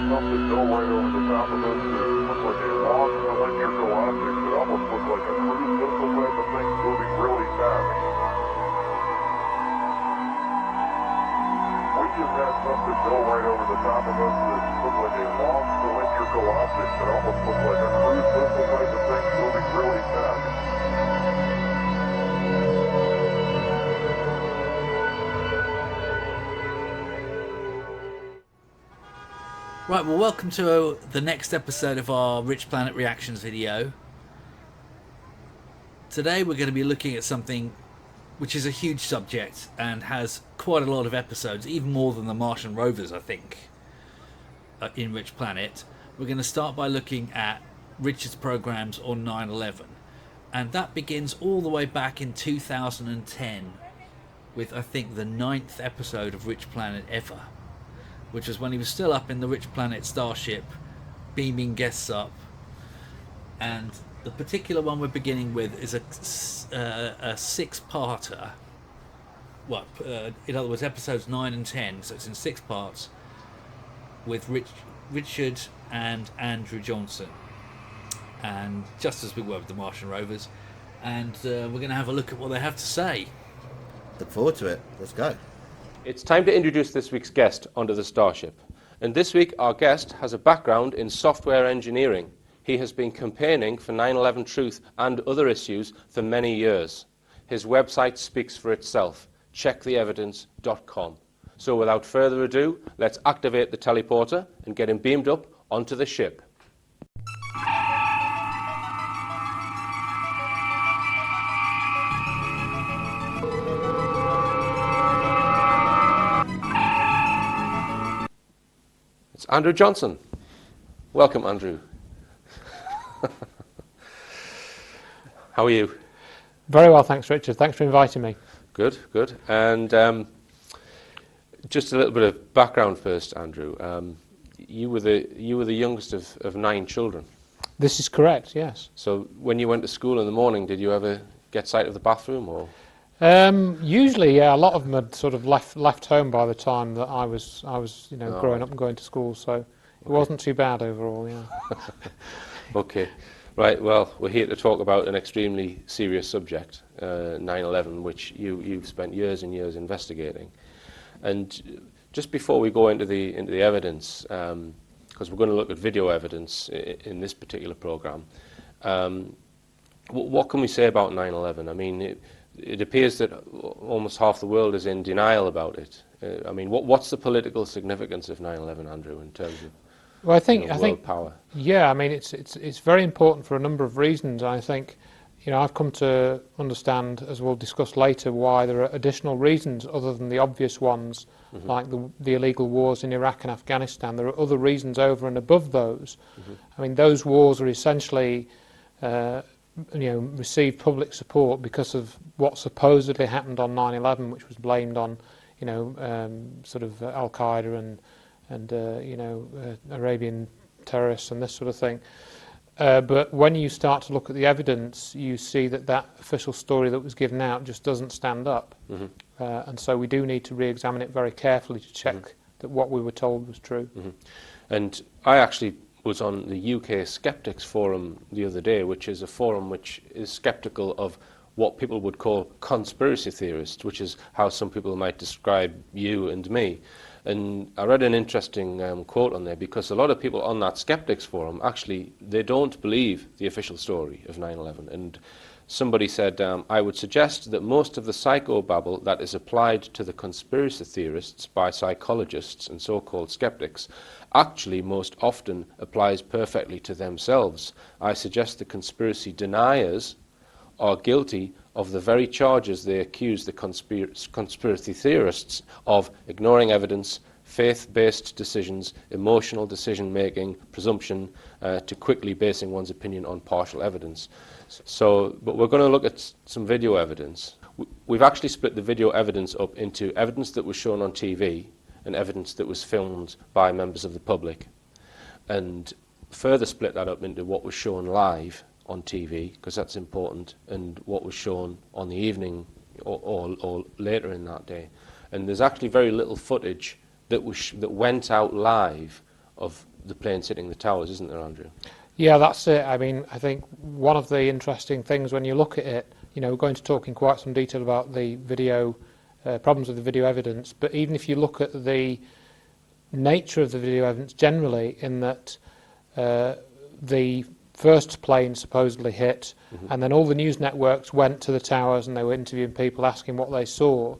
something go right over the top of us that looked like a long cylindrical object that almost looked like a cruise missile type of thing moving really fast. We just had something go right over the top of us that looked like a long cylindrical object that almost looked like a cruise missile type of thing moving really fast. Right, well, welcome to the next episode of our Rich Planet Reactions video. Today we're going to be looking at something which is a huge subject and has quite a lot of episodes, even more than the Martian rovers, I think, in Rich Planet. We're going to start by looking at Richard's programs on 9/11, and that begins all the way back in 2010 with, I think, the 9th episode of Rich Planet ever, which was when he was still up in the Richplanet starship, beaming guests up. And the particular one we're beginning with is a six-parter. Well, in other words, episodes 9 and 10, so it's in 6 parts, with Richard and Andrew Johnson. And just as we were with the Martian rovers. And we're going to have a look at what they have to say. Look forward to it. Let's go. It's time to introduce this week's guest onto the Starship. And this week our guest has a background in software engineering. He has been campaigning for 9/11 truth and other issues for many years. His website speaks for itself, checktheevidence.com. So without further ado, let's activate the teleporter and get him beamed up onto the ship. Andrew Johnson. Welcome, Andrew. How are you? Very well, thanks, Richard. Thanks for inviting me. Good, good. And just a little bit of background first, Andrew. You were the youngest of 9 children. This is correct, yes. So when you went to school in the morning, did you ever get sight of the bathroom, or? Usually, yeah. A lot of them had sort of left home by the time that I was growing up and going to school. So it wasn't too bad overall. Yeah. Okay, right. Well, we're here to talk about an extremely serious subject, 9/11, which you've spent years and years investigating. And just before we go into the evidence, because we're going to look at video evidence in this particular program, what can we say about 9/11? I mean, it appears that almost half the world is in denial about it. I mean, what's the political significance of 9/11, Andrew, in terms of world power? Yeah, I mean, it's very important for a number of reasons. I think, I've come to understand, as we'll discuss later, why there are additional reasons other than the obvious ones, like the illegal wars in Iraq and Afghanistan. There are other reasons over and above those. I mean, those wars are essentially received public support because of what supposedly happened on 9/11, which was blamed on, sort of Al-Qaeda and Arabian terrorists and this sort of thing. But when you start to look at the evidence, you see that official story that was given out just doesn't stand up. And so we do need to re-examine it very carefully to check that what we were told was true. And I actually was on the UK Skeptics Forum the other day, which is a forum which is skeptical of what people would call conspiracy theorists, which is how some people might describe you and me. And I read an interesting quote on there, because a lot of people on that Skeptics Forum, actually, they don't believe the official story of 9/11. And somebody said, I would suggest that most of the psychobabble that is applied to the conspiracy theorists by psychologists and so-called skeptics actually most often applies perfectly to themselves. I suggest the conspiracy deniers are guilty of the very charges they accuse the conspiracy theorists of: ignoring evidence, faith-based decisions, emotional decision-making, presumption, to quickly basing one's opinion on partial evidence. But we're going to look at some video evidence. We've actually split the video evidence up into evidence that was shown on TV and evidence that was filmed by members of the public, and further split that up into what was shown live on TV, because that's important, and what was shown on the evening or later in that day. And there's actually very little footage that went out live of the planes hitting the towers, isn't there, Andrew? Yeah, that's it. I mean, I think one of the interesting things when you look at it, we're going to talk in quite some detail about the video problems with the video evidence, but even if you look at the nature of the video evidence generally, in that the first plane supposedly hit, and then all the news networks went to the towers and they were interviewing people asking what they saw,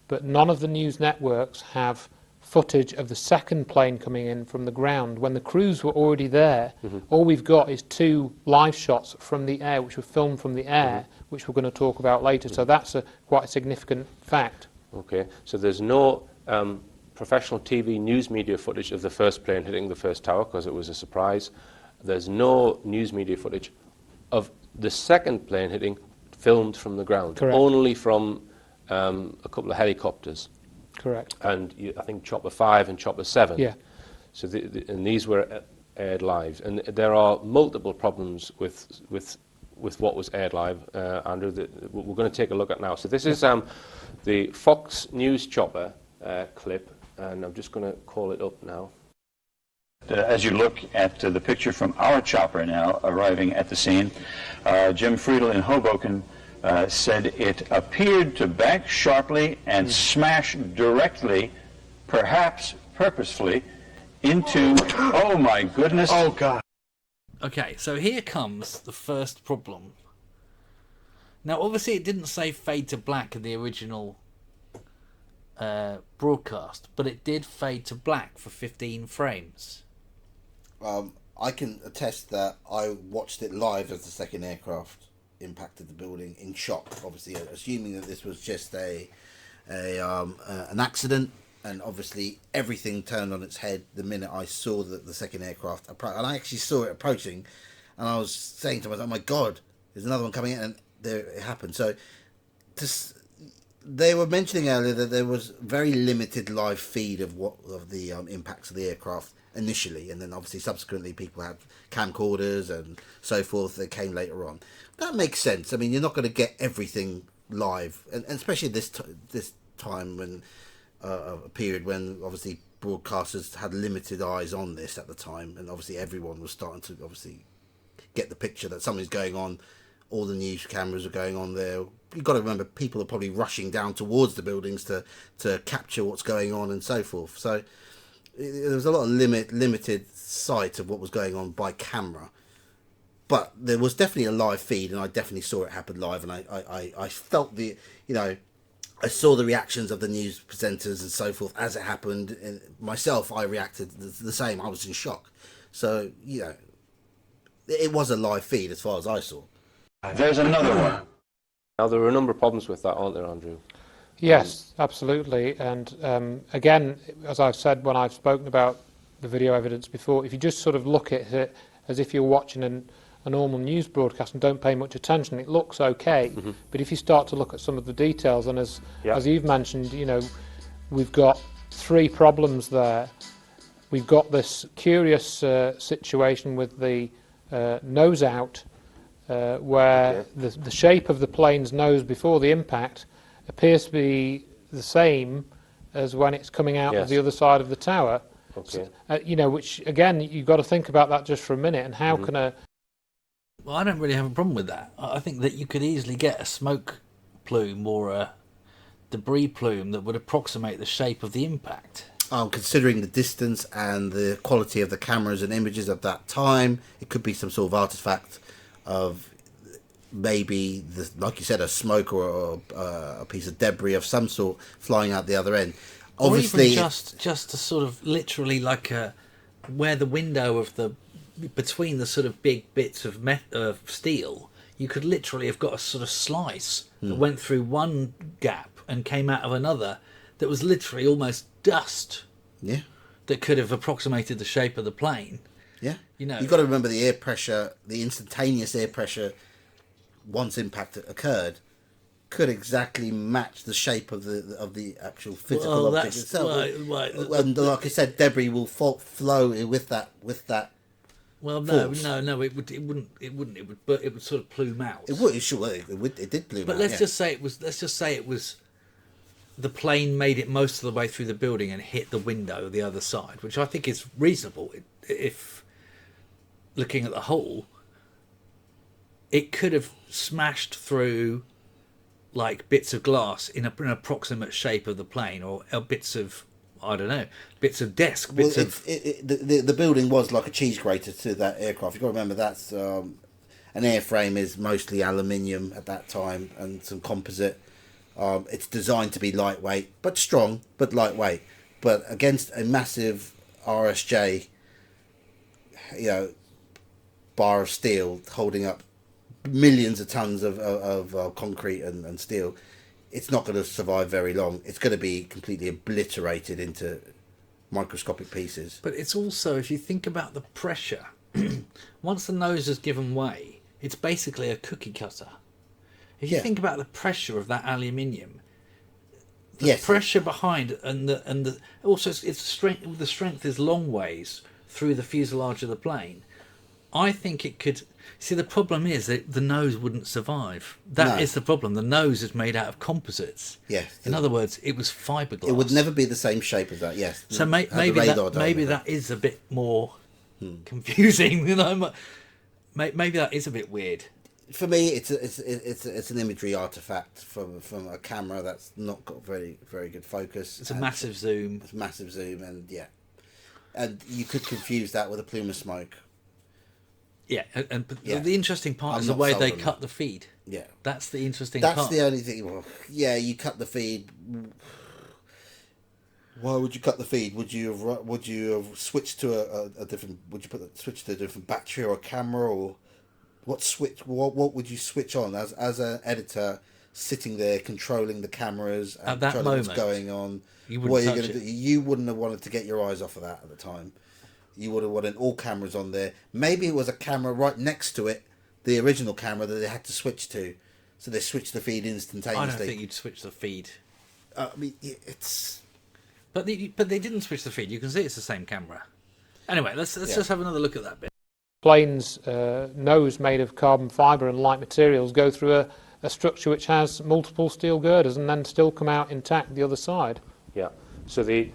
but none of the news networks have footage of the second plane coming in from the ground. When the crews were already there, all we've got is 2 live shots from the air, which were filmed from the air, which we're going to talk about later. So that's quite a significant fact. Okay, so there's no professional TV news media footage of the first plane hitting the first tower because it was a surprise. There's no news media footage of the second plane hitting filmed from the ground. Correct. Only from a couple of helicopters. Correct. And I think Chopper 5 and Chopper 7. Yeah. So and these were aired live. And there are multiple problems with what was aired live, Andrew, that we're going to take a look at now. So this is the Fox News Chopper clip, and I'm just going to call it up now. As you look at the picture from our chopper now arriving at the scene, Jim Friedel in Hoboken said it appeared to bank sharply and smash directly, perhaps purposefully, into, oh my goodness. Oh, God. Okay, so here comes the first problem. Now, obviously, it didn't say fade to black in the original broadcast, but it did fade to black for 15 frames. I can attest that I watched it live as the second aircraft impacted the building in shock, obviously assuming that this was just an accident, and obviously everything turned on its head the minute I saw the second aircraft approach, and I actually saw it approaching, and I was saying to myself, oh my God, there's another one coming in, and there it happened. So they were mentioning earlier that there was very limited live feed of the impacts of the aircraft initially, and then obviously subsequently people had camcorders and so forth that came later on. That makes sense. I mean, you're not going to get everything live, and especially this time when a period when obviously broadcasters had limited eyes on this at the time, and obviously everyone was starting to obviously get the picture that something's going on. All the news cameras are going on there. You've got to remember, people are probably rushing down towards the buildings to capture what's going on and so forth. So there was a lot of limited sight of what was going on by camera. But there was definitely a live feed, and I definitely saw it happen live, and I felt I saw the reactions of the news presenters and so forth as it happened. And myself, I reacted the same. I was in shock. So, it was a live feed as far as I saw. There's another one. Now, there are a number of problems with that, aren't there, Andrew? Yes, absolutely. And again, as I've said when I've spoken about the video evidence before, if you just sort of look at it as if you're watching a normal news broadcast and don't pay much attention, it looks okay. But if you start to look at some of the details, and as you've mentioned, we've got 3 problems there. We've got this curious situation with the nose out, where the shape of the plane's nose before the impact appears to be the same as when it's coming out of the other side of the tower. Okay. Which again, you've got to think about that just for a minute. And how can a... Well, I don't really have a problem with that. I think that you could easily get a smoke plume or a debris plume that would approximate the shape of the impact. Considering the distance and the quality of the cameras and images of that time, it could be some sort of artifact of maybe, like you said, a smoke or a piece of debris of some sort flying out the other end. Obviously, or even just a sort of literally like where the window of between the sort of big bits of steel, you could literally have got a sort of slice that went through one gap and came out of another that was literally almost dust. Yeah. That could have approximated the shape of the plane. Yeah. You've got to remember the air pressure, the instantaneous air pressure once impact occurred could exactly match the shape of the actual physical object itself. Right. And like I said, debris will flow with that. Well, force. no, it wouldn't. But it would sort of plume out. It would, sure. It did plume out. But let's just say it was the plane made it most of the way through the building and hit the window the other side, which I think is reasonable. If looking at the whole, it could have smashed through like bits of glass in an approximate shape of the plane, or bits of, I don't know, bits of desk, bits of... The building was like a cheese grater to that aircraft. You've got to remember that's an airframe is mostly aluminium at that time and some composite. It's designed to be lightweight, but strong, but lightweight. But against a massive RSJ, bar of steel holding up millions of tons of concrete and steel, it's not going to survive very long. It's going to be completely obliterated into microscopic pieces. But it's also, if you think about the pressure, once the nose has given way, it's basically a cookie cutter. If you think about the pressure of that aluminium, the pressure behind, and also it's strength. The strength is long ways through the fuselage of the plane. I think it could. See, the problem is that the nose wouldn't survive. That is the problem. The nose is made out of composites. Yes. In other words, it was fiberglass. It would never be the same shape as that. Yes. So maybe that is a bit more confusing. Maybe that is a bit weird. For me, it's an imagery artifact from a camera that's not got very good focus. It's a massive zoom. It's massive zoom, and you could confuse that with a plume of smoke. Yeah, the interesting part is the way they cut the feed. Yeah, that's the interesting part. That's the only thing. Well, you cut the feed. Why would you cut the feed? Would you have switched to a different? Would you switch to a different battery or a camera, or what switch? What would you switch on as an editor sitting there controlling the cameras and at that controlling moment, what's going on? What are you going to do? You wouldn't have wanted to get your eyes off of that at the time. You would have wanted all cameras on there. Maybe it was a camera right next to it, the original camera that they had to switch to, so they switched the feed instantaneously. I don't think you'd switch the feed. I mean, it's. But they didn't switch the feed. You can see it's the same camera. Anyway, let's just have another look at that bit. Plane's nose made of carbon fibre and light materials go through a structure which has multiple steel girders and then still come out intact the other side. Yeah. So the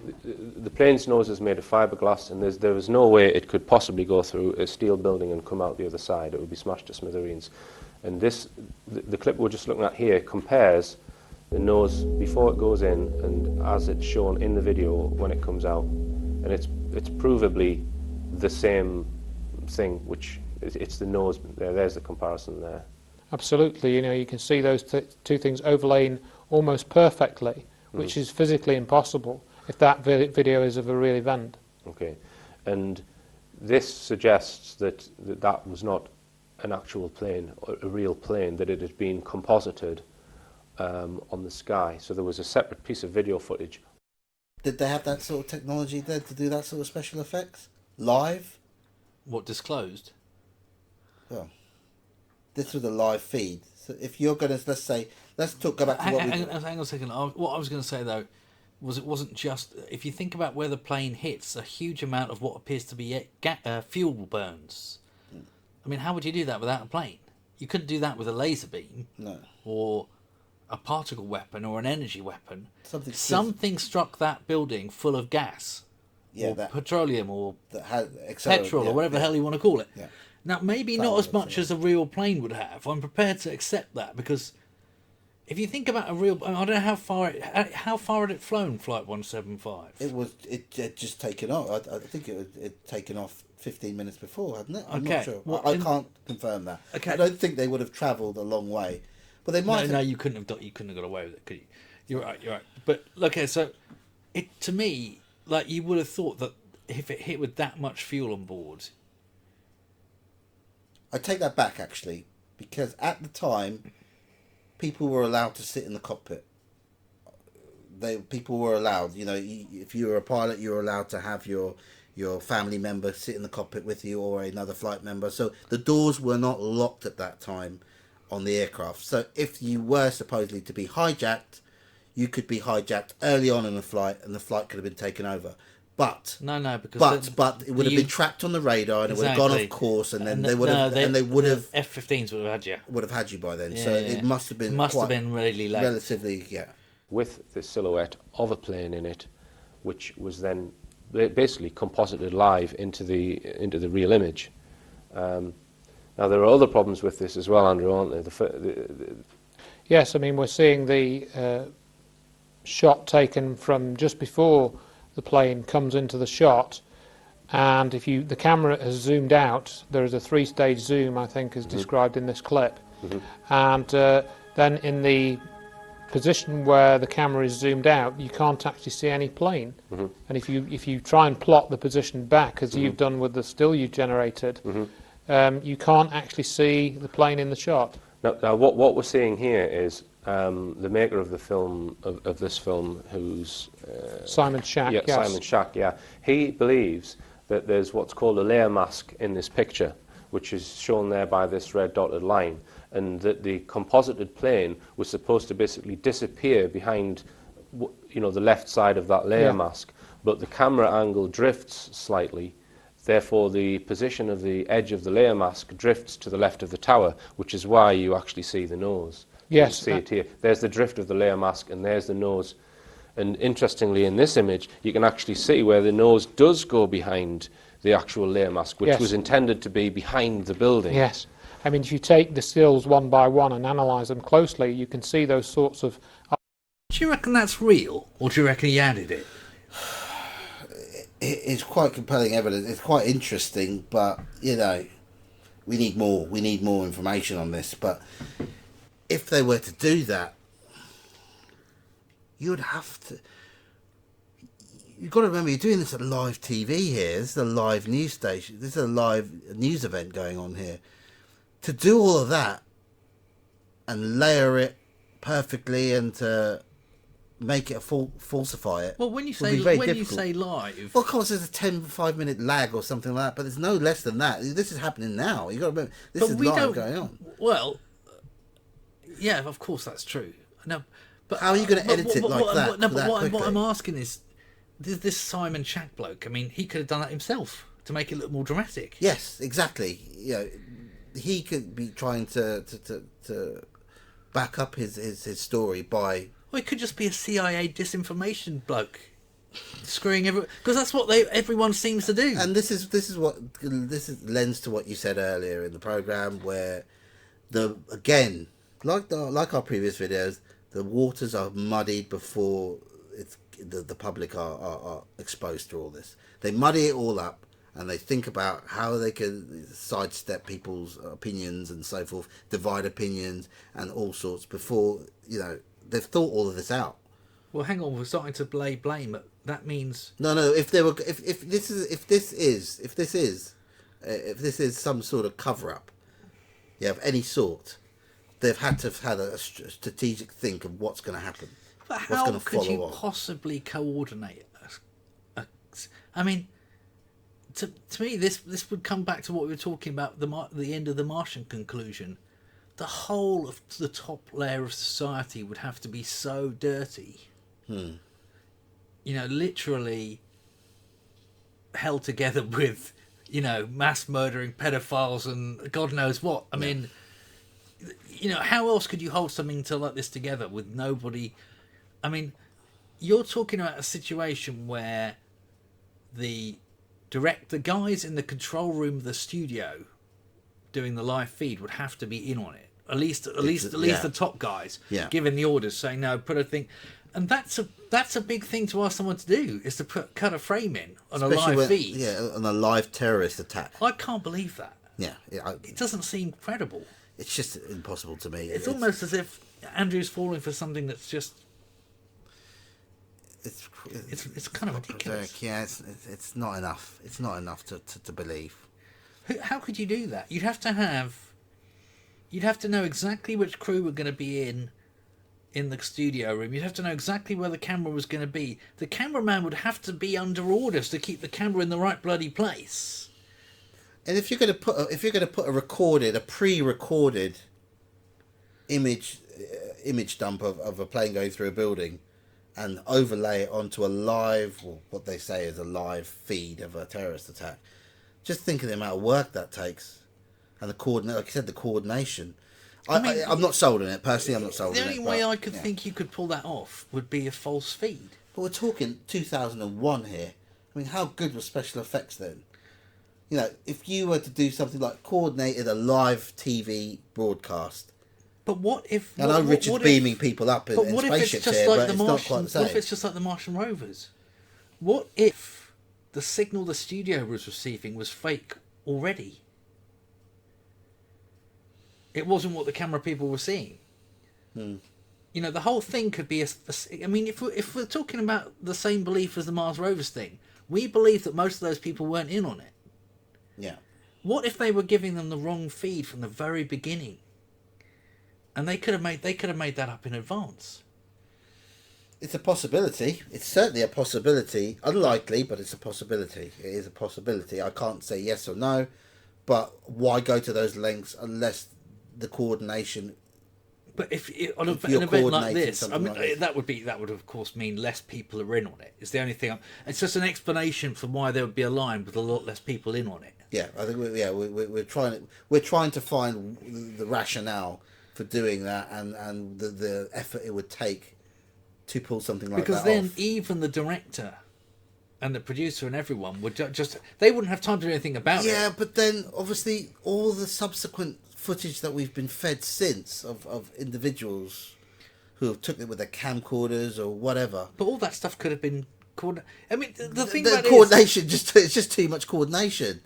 plane's nose is made of fiberglass, and there was no way it could possibly go through a steel building and come out the other side. It would be smashed to smithereens. And the clip we're just looking at here compares the nose before it goes in and as it's shown in the video when it comes out, and it's provably the same thing. Which it's the nose. There's the comparison there. Absolutely. You can see those two things overlaying almost perfectly, which is physically impossible if that video is of a real event. Okay, and this suggests that was not an actual plane, a real plane, that it had been composited on the sky. So there was a separate piece of video footage. Did they have that sort of technology there to do that sort of special effects? Live? What, disclosed? Well, this was a live feed. So if you're going to, let's go back to hang on a second. What I was going to say, though, was it wasn't just... If you think about where the plane hits, a huge amount of what appears to be fuel burns. I mean, how would you do that without a plane? You couldn't do that with a laser beam. No. Or a particle weapon or an energy weapon. Something struck that building full of gas. Yeah, or petroleum or petrol or whatever the hell you want to call it. Yeah. Now, maybe not as much as a real plane would have. I'm prepared to accept that, because if you think about a real... I don't know how far had it flown, Flight 175? It had just taken off. I think it had taken off 15 minutes before, hadn't it? I'm okay. not sure. I can't confirm that. Okay. I don't think they would have travelled a long way. But they might No, you couldn't have got away with it, could you? You're right. But, okay, so to me, like, you would have thought that if it hit with that much fuel on board... I take that back, actually, because at the time, people were allowed to sit in the cockpit. People were allowed, if you were a pilot, you were allowed to have your family member sit in the cockpit with you, or another flight member. So the doors were not locked at that time on the aircraft. So if you were supposedly to be hijacked, you could be hijacked early on in the flight, and the flight could have been taken over. But because it would have been tracked on the radar, and it would have gone off course, and then they would have F-15s would have had you. Would have had you by then. Yeah, so it must have been really late. Relatively, yeah. with the silhouette of a plane in it, which was then basically composited live into the real image. Now there are other problems with this as well, Andrew, aren't there? Yes, I mean we're seeing the shot taken from just before the plane comes into the shot, and if the camera has zoomed out, there is a 3-stage zoom, I think, as described in this clip, and then in the position where the camera is zoomed out, you can't actually see any plane. And if you try and plot the position back, as you've done with the still you generated, you can't actually see the plane in the shot. Now what we're seeing here is the maker of the film, of this film, who's Simon Shack. Yeah, Yes. Simon Shack. Yeah, he believes that there's what's called a layer mask in this picture, which is shown there by this red dotted line, and that the composited plane was supposed to basically disappear behind, the left side of that layer mask, but the camera angle drifts slightly. Therefore, the position of the edge of the layer mask drifts to the left of the tower, which is why you actually see the nose. Yes. You see it here. There's the drift of the layer mask, and there's the nose. And interestingly, in this image, you can actually see where the nose does go behind the actual layer mask, which was intended to be behind the building. Yes. I mean, if you take the stills one by one and analyse them closely, you can see those sorts of... Do you reckon that's real, or do you reckon he added it? It's quite compelling evidence. It's quite interesting, but we need more. We need more information on this. But if they were to do that, you'd have to. You've got to remember, you're doing this at live TV here. This is a live news station. This is a live news event going on here. To do all of that and layer it perfectly and to make it falsify it. Well, when you say live, well, of course, there's a 5-minute lag or something like that, but there's no less than that. This is happening now. You got to remember, this is live going on. Well, yeah, of course that's true. No, but how are you going to edit it like that? No, but what I'm asking is, this Simon Shack bloke. I mean, he could have done that himself to make it look more dramatic. Yes, exactly. He could be trying to back up his story by. Well, it could just be a CIA disinformation bloke screwing everyone, because that's what everyone seems to do. And this is lends to what you said earlier in the program, where like our previous videos, the waters are muddied before the public are exposed to all this. They muddy it all up, and they think about how they can sidestep people's opinions and so forth, divide opinions and all sorts before they've thought all of this out. Well, hang on, we're starting to blame. That means no. If this is some sort of cover up, of any sort, they've had to have had a strategic think of what's going to happen. But how could you possibly coordinate? I mean, to me, this would come back to what we were talking about, the end of the Martian conclusion. The whole of the top layer of society would have to be so dirty. Literally held together with, mass murdering pedophiles and God knows what. I mean, how else could you hold something like this together with nobody? I mean, you're talking about a situation where the guys in the control room of the studio doing the live feed would have to be in on it. At least the top guys giving the orders, saying no, put a thing, and that's a big thing to ask someone to do, is to cut a frame in on especially a live feed. Yeah, on a live terrorist attack. I can't believe that. Yeah, it doesn't seem credible. It's just impossible to me. It's almost as if Andrew's falling for something that's just. It's kind of ridiculous. Yeah, it's not enough. It's not enough to believe. How could you do that? You'd have to know exactly which crew were going to be in the studio room. You'd have to know exactly where the camera was going to be. The cameraman would have to be under orders to keep the camera in the right bloody place. And if you're going to put a pre-recorded image dump of a plane going through a building, and overlay it onto a live, or what they say is a live feed of a terrorist attack, just think of the amount of work that takes, and like you said, the coordination. I'm not sold on it personally. I'm not sold The on it. only way but, I could think you could pull that off would be a false feed. But we're talking 2001 here. I mean, how good was special effects then? You know, if you were to do something like coordinated a live TV broadcast. But what if? I know Richard's beaming people up in what if it's spaceships just here, like but the it's not quite Martian? the same. What if it's just like the Martian rovers? What if the signal the studio was receiving was fake already? It wasn't what the camera people were seeing. You know, the whole thing could be I mean, if we're talking about the same belief as the Mars rovers thing, we believe that most of those people weren't in on it. Yeah. What if they were giving them the wrong feed from the very beginning? And they could have made that up in advance. It's a possibility. It's certainly a possibility. Unlikely, but it's a possibility. It is a possibility. I can't say yes or no, but why go to those lengths unless the coordination? But if on an you're event like coordinating this, I something mean, like this. that would of course mean less people are in on it. It's the only thing. It's just an explanation for why there would be a line with a lot less people in on it. Yeah, I think we're trying to find the rationale for doing that and the effort it would take to pull something like Because that then off. even the director and the producer and everyone would just they wouldn't have time to do anything about it. Yeah, but then obviously all the subsequent footage that we've been fed since of individuals who have took it with their camcorders or whatever. But all that stuff could have been coordinated. I mean, the thing The about it coordination it's just too much coordination.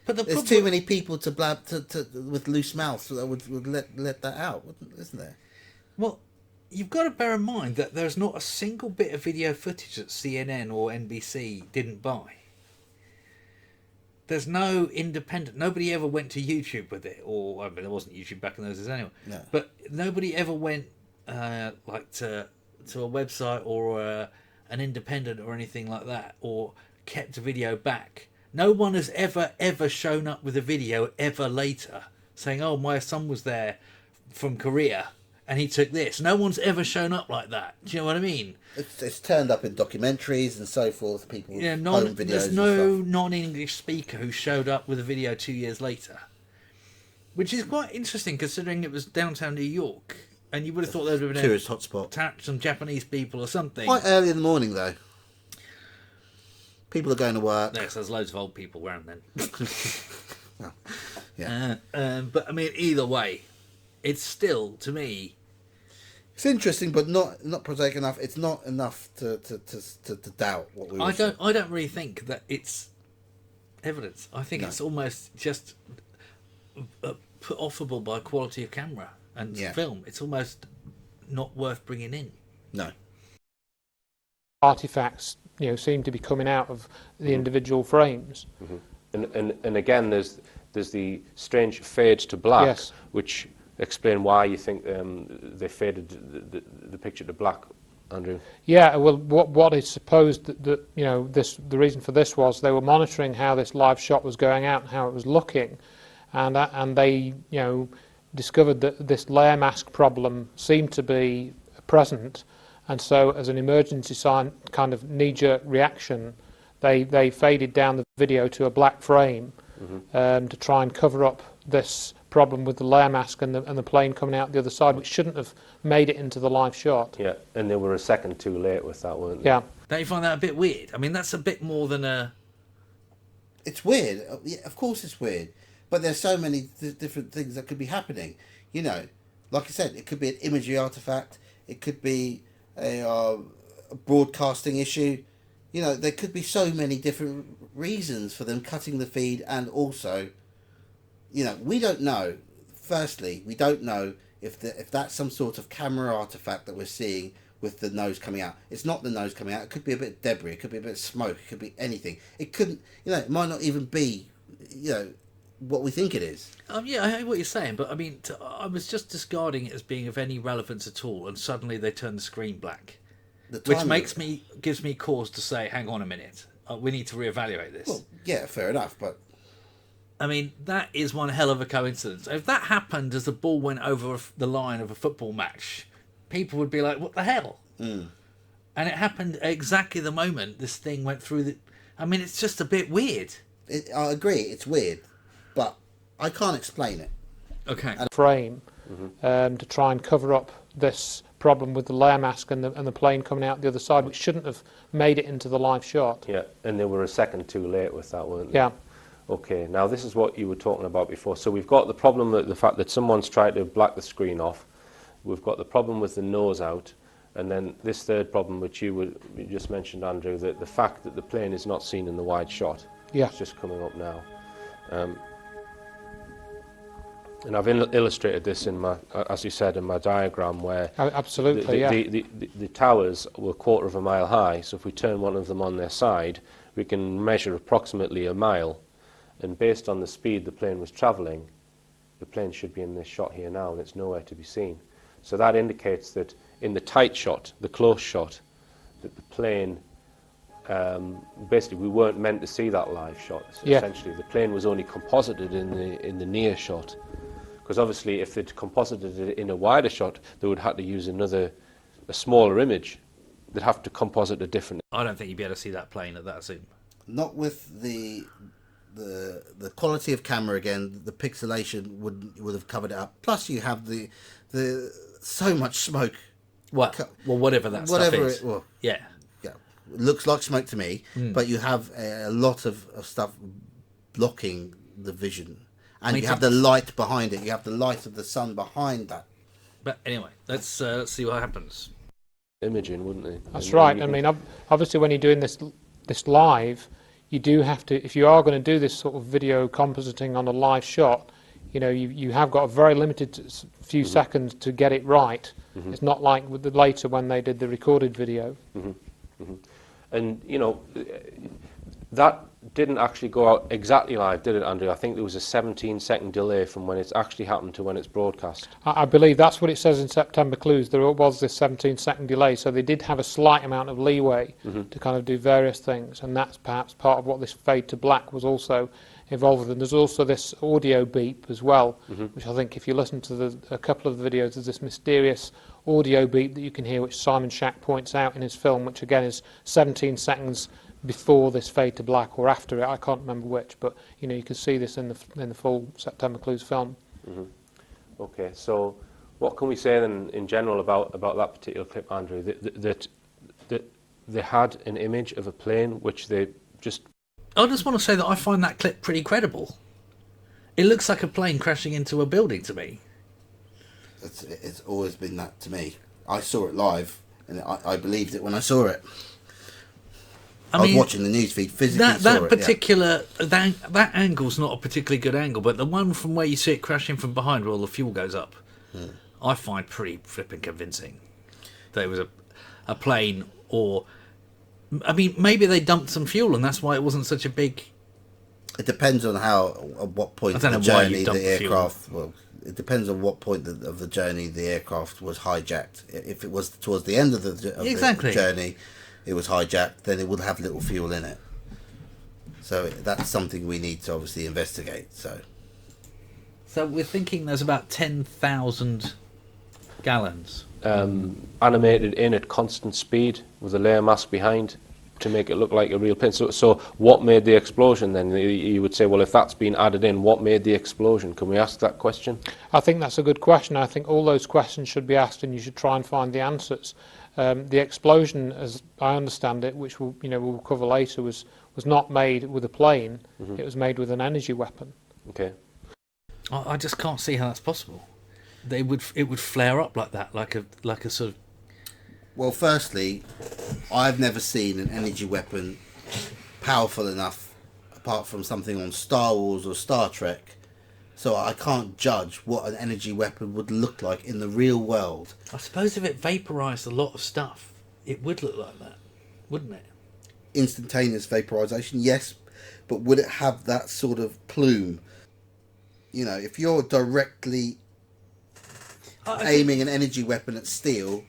but There's too many people to blab to with loose mouths that would let that out, isn't there? Well, you've got to bear in mind that there's not a single bit of video footage that CNN or NBC didn't buy. There's no independent. Nobody ever went to YouTube with it, or I mean, there wasn't YouTube back in those days anyway. No. But nobody ever went like to a website or an independent or anything like that, or kept a video back. No one has ever shown up with a video ever later saying, "Oh, my son was there from Korea and he took this." No one's ever shown up like that. Do you know what I mean? It's turned up in documentaries and so forth. People Yeah, home videos. there's and no stuff. non-English speaker who showed up with a video 2 years later, which is quite interesting considering it was downtown New York, and you would have thought there would have been Tourist hotspot. some Japanese people or something. Quite early in the morning though. People are going to work. Yes, there's loads of old people around then. Oh, yeah. But I mean, either way, it's still to me. It's interesting, but not prosaic enough. It's not enough to doubt what we. I don't really think that it's evidence. I think it's almost just put offable by quality of camera and film. It's almost not worth bringing in. No. Artifacts, seem to be coming out of the individual frames. Mm-hmm. And again, there's the strange fade to black, Yes. which explain why you think they faded the picture to black, Andrew. Yeah, well, what is supposed that the reason for this was they were monitoring how this live shot was going out and how it was looking, and they discovered that this layer mask problem seemed to be present, and so as an emergency sign, kind of knee-jerk reaction, they faded down the video to a black frame to try and cover up this problem with the layer mask and the plane coming out the other side, which shouldn't have made it into the live shot. Yeah, and they were a second too late with that, weren't they? Yeah. Don't you find that a bit weird? I mean, that's a bit more than a... It's weird. Yeah, of course it's weird. But there's so many different things that could be happening. Like I said, it could be an imagery artifact. It could be a broadcasting issue. There could be so many different reasons for them cutting the feed, and also, we don't know. Firstly, we don't know if that's some sort of camera artifact that we're seeing with the nose coming out. It's not the nose coming out. It could be a bit of debris. It could be a bit of smoke. It could be anything. It couldn't. It might not even be. What we think it is. Yeah, I hear what you're saying, but I mean, I was just discarding it as being of any relevance at all, and suddenly they turn the screen black, which gives me cause to say, hang on a minute, we need to reevaluate this. Well, yeah, fair enough, but I mean, that is one hell of a coincidence. If that happened as the ball went over the line of a football match, people would be like, what the hell? And it happened exactly the moment this thing went through the... I mean, it's just a bit weird. I agree, it's weird, but I can't explain it. Okay. Frame to try and cover up this problem with the layer mask and the plane coming out the other side, which shouldn't have made it into the live shot. Yeah, and they were a second too late with that, weren't they? Yeah. Okay, now this is what you were talking about before. So we've got the problem that the fact that someone's tried to black the screen off. We've got the problem with the nose out. And then this third problem, which you just mentioned, Andrew, that the fact that the plane is not seen in the wide shot. Yeah. It's just coming up now. And I've illustrated this in my, as you said, in my diagram where Absolutely, the towers were 1/4 of a mile high. So if we turn one of them on their side, we can measure approximately a mile. And based on the speed the plane was travelling, the plane should be in this shot here now, and it's nowhere to be seen. So that indicates that in the tight shot, the close shot, that the plane, basically we weren't meant to see that live shot. So essentially the plane was only composited in the near shot. Because obviously if they'd composited it in a wider shot, they would have to use a smaller image. They'd have to composite a different. I don't think you'd be able to see that plane at that zoom. Not with the quality of camera again. The pixelation would have covered it up. Plus, you have the so much smoke. Well, whatever that stuff is. Yeah. It looks like smoke to me, but you have a lot of stuff blocking the vision, and you have the light behind it. You have the light of the sun behind that. But anyway, let's see what happens. Imaging, wouldn't they? That's right. I mean, obviously, when you're doing this live, you do have to, if you are going to do this sort of video compositing on a live shot, you have got a very limited few seconds to get it right. It's not like with the later when they did the recorded video. And that didn't actually go out exactly live, did it, Andrew? I think there was a 17-second delay from when it's actually happened to when it's broadcast. I believe that's what it says in September Clues. There was this 17-second delay, so they did have a slight amount of leeway to kind of do various things, and that's perhaps part of what this fade to black was also involved with. And there's also this audio beep as well, which I think if you listen to a couple of the videos, there's this mysterious audio beep that you can hear, which Simon Shack points out in his film, which again is 17 seconds before this fade to black or after it. I can't remember which, but you can see this in the full September Clues film. Okay, so what can we say then in general about that particular clip, Andrew? That they had an image of a plane which they just... I just want to say that I find that clip pretty credible. It looks like a plane crashing into a building to me. It's always been that to me. I saw it live, and I believed it when I saw it. I was watching the newsfeed physically. That angle's not a particularly good angle, but the one from where you see it crashing from behind, where all the fuel goes up, I find pretty flipping convincing. That it was a plane, or I mean, maybe they dumped some fuel, and that's why it wasn't such a big. It depends on at what point of the journey the aircraft. Well, it depends on what point of the journey the aircraft was hijacked. If it was towards the end of the journey, it was hijacked, then it would have little fuel in it. So that's something we need to obviously investigate. So we're thinking there's about 10,000 gallons. Animated in at constant speed with a layer mask behind to make it look like a real plane. So what made the explosion then? You would say, well, if that's been added in, what made the explosion? Can we ask that question? I think that's a good question. I think all those questions should be asked, and you should try and find the answers. The explosion, as I understand it, which we'll cover later, was not made with a plane. It was made with an energy weapon. Okay. I just can't see how that's possible. It would flare up like that, like a sort of. Well, firstly, I've never seen an energy weapon powerful enough, apart from something on Star Wars or Star Trek. So I can't judge what an energy weapon would look like in the real world. I suppose if it vaporised a lot of stuff, it would look like that, wouldn't it? Instantaneous vaporisation, yes, but would it have that sort of plume? If you're directly aiming an energy weapon at steel,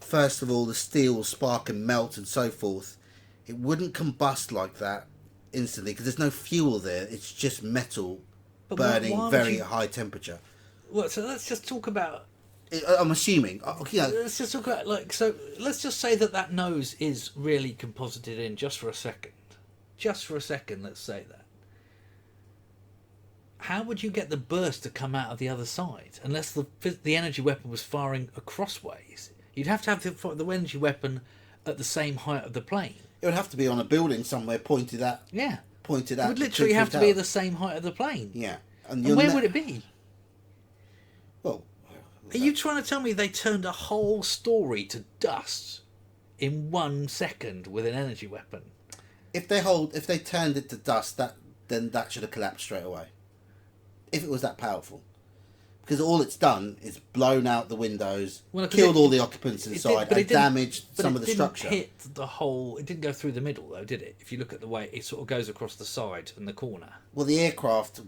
first of all, the steel will spark and melt and so forth. It wouldn't combust like that instantly because there's no fuel there. It's just metal burning very high temperature. Well, so let's just talk about. I'm assuming. Let's just talk about let's just say that nose is really composited in just for a second. Just for a second, let's say that. how would you get the burst to come out of the other side unless the energy weapon was firing acrossways? You'd have to have the energy weapon at the same height of the plane. It would have to be on a building somewhere pointed at. Yeah. Pointed It at. would literally have to be the same height of the plane. Yeah. And where would it be? Well, are you trying to tell me they turned a whole story to dust in 1 second with an energy weapon? If they turned it to dust, then that should have collapsed straight away. If it was that powerful. Because all it's done is blown out the windows, killed all the occupants inside, and damaged some of the structure. It didn't go through the middle, though, did it? If you look at the way it sort of goes across the side and the corner. Well, the aircraft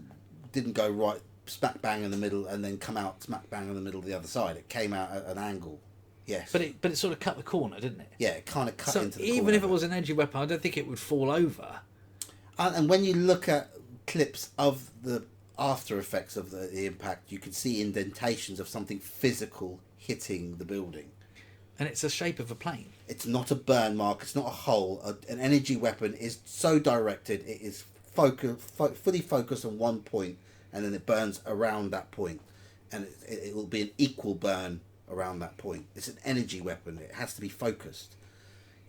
didn't go right smack bang in the middle and then come out smack bang in the middle of the other side. It came out at an angle. Yes. But it sort of cut the corner, didn't it? Yeah, it kind of cut into the corner. Even if it was an energy weapon, I don't think it would fall over. And when you look at clips of the after effects of the impact, you can see indentations of something physical hitting the building. And it's the shape of a plane. It's not a burn mark. It's not a hole. An energy weapon is so directed. It is fully focused on one point, and then it burns around that point. And it will be an equal burn around that point. It's an energy weapon. It has to be focused.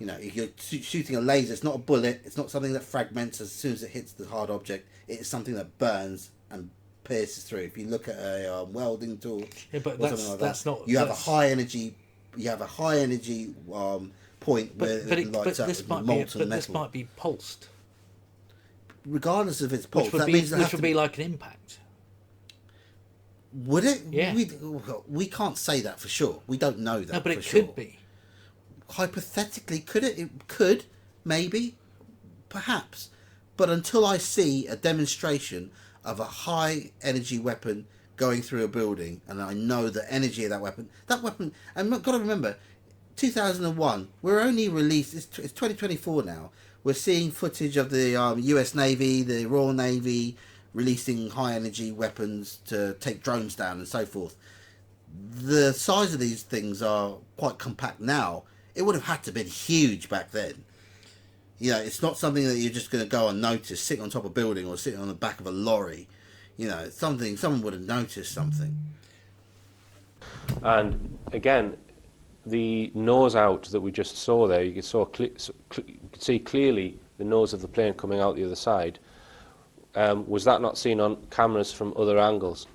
You know, if you're shooting a laser, it's not a bullet. It's not something that fragments as soon as it hits the hard object. It is something that burns and pierces through. If you look at a welding tool, but or something like that, you have a high energy. You have a high energy point where it lights up with molten metal. This might be pulsed. Regardless of its pulse, which would be like an impact. Would it? Yeah. We can't say that for sure. We don't know that. No, but for it sure. could be. Hypothetically, could it? It could, maybe, perhaps. But until I see a demonstration of a high energy weapon going through a building, and I know the energy of that weapon, and I've got to remember, 2001, we're only released, it's 2024 now, we're seeing footage of the US Navy, the Royal Navy, releasing high energy weapons to take drones down and so forth. The size of these things are quite compact now. It would have had to have been huge back then. You know, it's not something that you're just going to go unnoticed, sitting on top of a building or sitting on the back of a lorry. You know, someone would have noticed something. And again, the nose out that we just saw there, you could see clearly the nose of the plane coming out the other side. Was that not seen on cameras from other angles?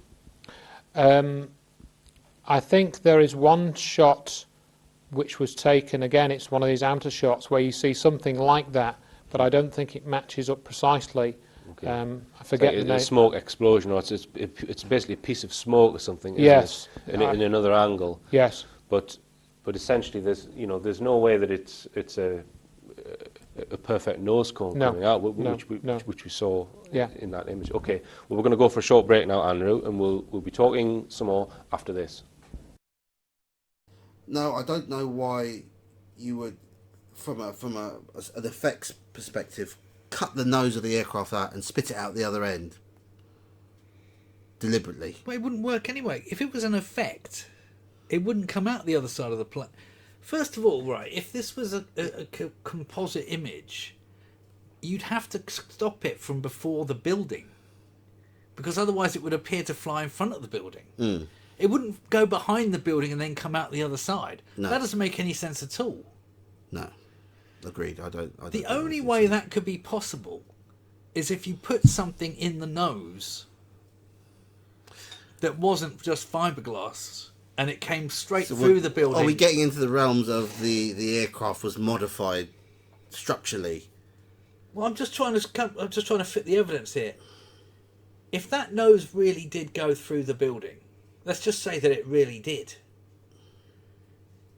I think there is one shot which was taken, again, it's one of these amateur shots where you see something like that, but I don't think it matches up precisely. Okay. I forget the name. A smoke explosion, or it's basically a piece of smoke or something. Yes. In another angle. Yes. But essentially, there's no way that it's a perfect nose cone coming out, which we saw in that image. Okay. Well, we're going to go for a short break now, Andrew, and we'll be talking some more after this. No, I don't know why you would, from an effects perspective, cut the nose of the aircraft out and spit it out the other end deliberately. Well, it wouldn't work anyway. If it was an effect, it wouldn't come out the other side of the plane. First of all, right, if this was a composite image, you'd have to stop it from before the building, because otherwise it would appear to fly in front of the building. Mm. It wouldn't go behind the building and then come out the other side. No. That doesn't make any sense at all. No, agreed. I don't. The only way that could be possible is if you put something in the nose that wasn't just fiberglass and it came straight through the building. Are we getting into the realms of the aircraft was modified structurally? Well, I'm just trying to fit the evidence here. If that nose really did go through the building, let's just say that it really did.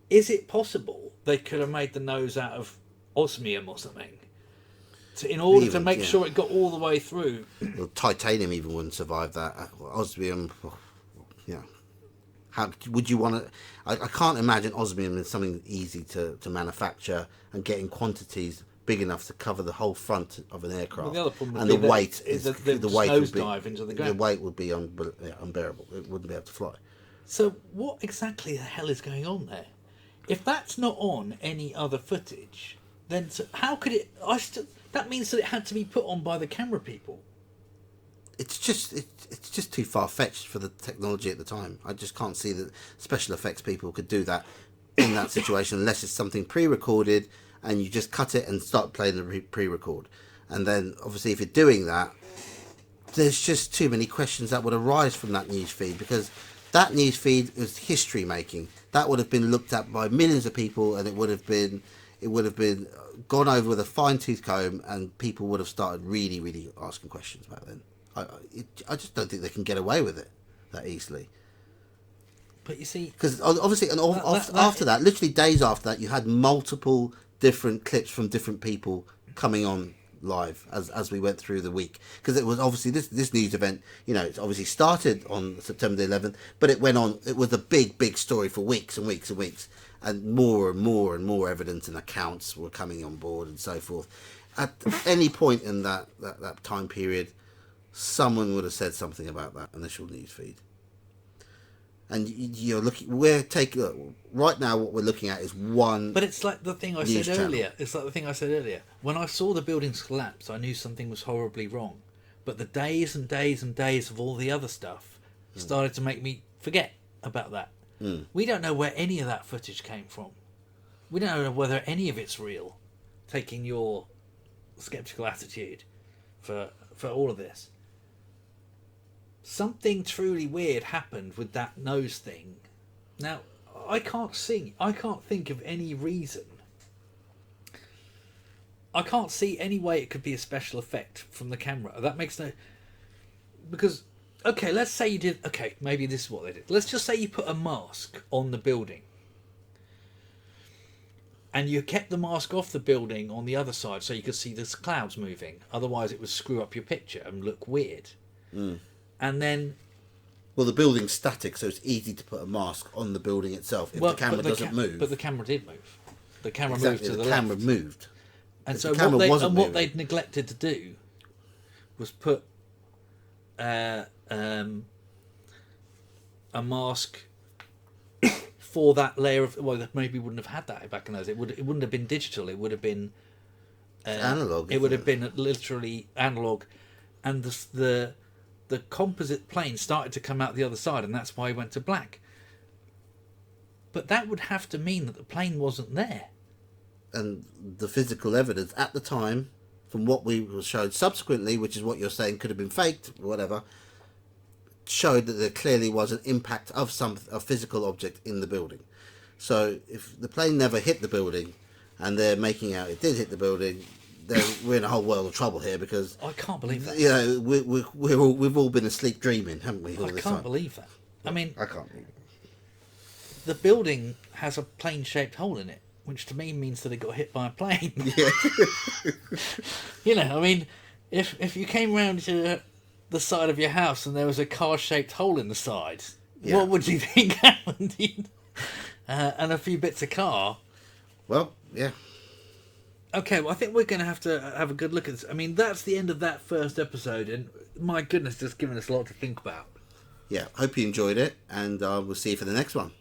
Is it possible they could have made the nose out of osmium or something in order to make sure it got all the way through? Well, titanium even wouldn't survive that. Osmium, how would you want to? I can't imagine osmium is something easy to manufacture and get in quantities big enough to cover the whole front of an aircraft. Well, the other problem and the weight nosedive into the ground. The weight would be unbearable. It wouldn't be able to fly. So what exactly the hell is going on there? If that's not on any other footage, then how could it? That means that it had to be put on by the camera people. it's just too far fetched for the technology at the time. I just can't see that special effects people could do that in that situation unless it's something pre-recorded and you just cut it and start playing the pre-record. And then obviously if you're doing that, there's just too many questions that would arise from that news feed, because that news feed is history making. That would have been looked at by millions of people, and it would have been gone over with a fine-tooth comb, and people would have started really asking questions back then. I just don't think they can get away with it that easily. But you see, because obviously, and after that, literally days after that, you had multiple different clips from different people coming on live as we went through the week, because it was obviously this news event, you know, it's obviously started on September the 11th, but it went on, it was a big story for weeks and weeks and weeks, and more evidence and accounts were coming on board and so forth. At any point in that time period, someone would have said something about that initial news feed. And you're looking, right now what we're looking at is one. But it's like the thing I said earlier. It's like the thing I said earlier. When I saw the buildings collapse, I knew something was horribly wrong. But the days and days and days of all the other stuff started to make me forget about that. We don't know where any of that footage came from. We don't know whether any of it's real, taking your skeptical attitude for all of this. Something truly weird happened with that nose thing. Now, I can't think of any reason. I can't see any way it could be a special effect from the camera. That makes no... Because, okay, let's say you did... Okay, maybe this is what they did. Let's just say you put a mask on the building. And you kept the mask off the building on the other side so you could see the clouds moving. Otherwise it would screw up your picture and look weird. And then... Well, the building's static, so it's easy to put a mask on the building itself if the camera doesn't move. But the camera did move. The camera exactly, moved to the left. The camera left. moved. And if so what they'd neglected to do was put a mask for that layer of... Well, maybe wouldn't have had that back in those. It wouldn't have been digital. It would have been... analog. It would have been literally analog. And the composite plane started to come out the other side, and that's why he went to black. But that would have to mean that the plane wasn't there. And the physical evidence at the time, from what we were shown subsequently, which is what you're saying could have been faked, or whatever, showed that there clearly was an impact of a physical object in the building. So if the plane never hit the building, and they're making out it did hit the building, then we're in a whole world of trouble here, because I can't believe that. You know, we've all been asleep dreaming, haven't we? I can't believe that. I mean, I can't believe it. The building has a plane-shaped hole in it, which to me means that it got hit by a plane. Yeah. You know, I mean, if you came round to the side of your house and there was a car-shaped hole in the side, what would you think happened? And a few bits of car. Well, yeah. Okay, well, I think we're going to have a good look at this. I mean, that's the end of that first episode, and my goodness, it's given us a lot to think about. Yeah, hope you enjoyed it, and we'll see you for the next one.